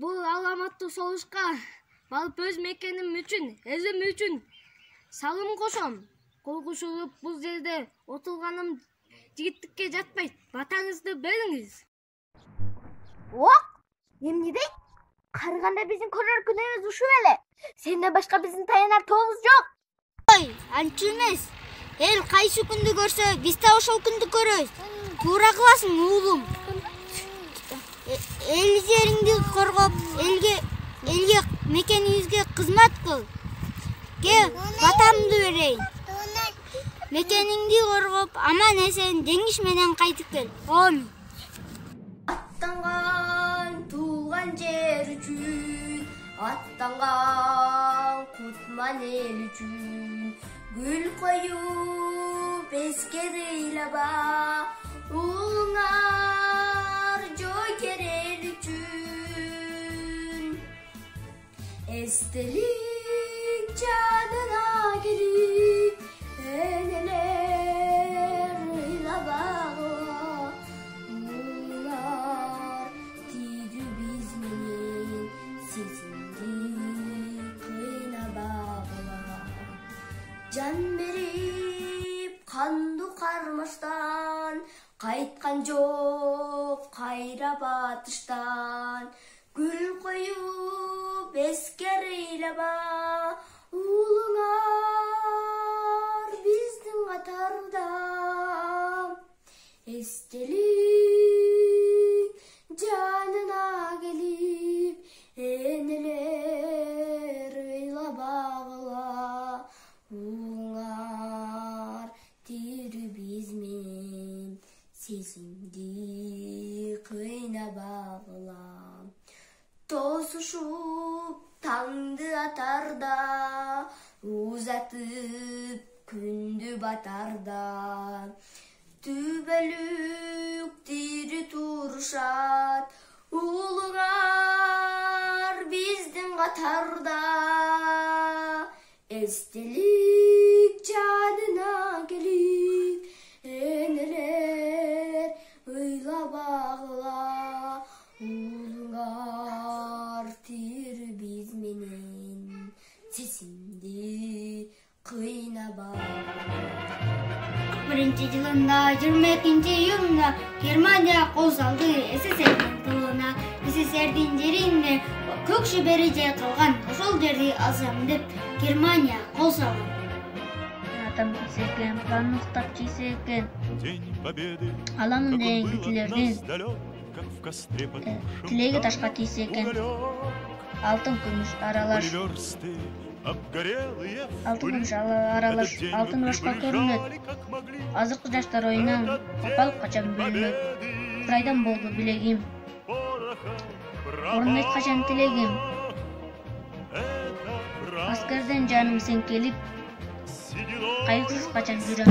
бул аламаттуу согушка барып өз мекеним үчүн, элим үчүн салым кошом. Коркушулуп бул жерде отурганым жигиттикке жатпайт. Батаңызды бериңиз. Ок, эмне дейт? Карыганда биздин көрөр күнөөбүз ушул эле. Сенден башка биздин таянар тобубуз жок. Ой, анча эмес. Эл кайсы күндү көрсө, биз да ошол күндү көрөбүз. Туура кыласың, уулум. Эл жериңди коргоп, элге мекенибизге кызмат кыл. Кел, батамды берейин. Мекениңди коргоп, аман эсен жеңиш менен кайтып кел. Амин. Аттанган туулган жер үчүн, аттанган кутман эл үчүн, гүл коюп эскер ыйлаба, уулуңар жокер эл үчүн. Эстелик жанына келип, энелер ыйлабагыла, уулуңар тирүү биз менен сезимди кыйнабагыла. Жан берип канду кармаштан, кайткан жок кайра батыштан, гүл коюп эскер ыйлаба, уулуңар биздин катарда. Эстелик жанына келип, энелер ыйлабагыла, уулуңар тирүү биз менен сезимди кыйнабагыла. Тосушуп таңды атарда, узатып күндү батарда, түбөлүк тири турушат, уулуңар биздин катарда. Эстелик жанына келип, энелер ыйлабагыла, уулуңар тирүү биз менен сезимди кыйнабагыла. 2001-жылында 22-июнда Германия кол салды СССРдин тылына. СССРдин жеринде көк шебери жайкалган, ошол жерди алсам деп Германия кол салган. Атам кийсе экен, планын уктап чийсе экен. Аламын деген китилердин тилеги ташка тийсе экен. Алтын күмүш аралаш. Алтын башка көрүнөт. Азыркы жаштар оюнан капалык качан бөлүнөт. Бир айдан болду билегим. Орун качан тилегим. Аскерден жаным сен келип, кайгысыз качан жүрөм.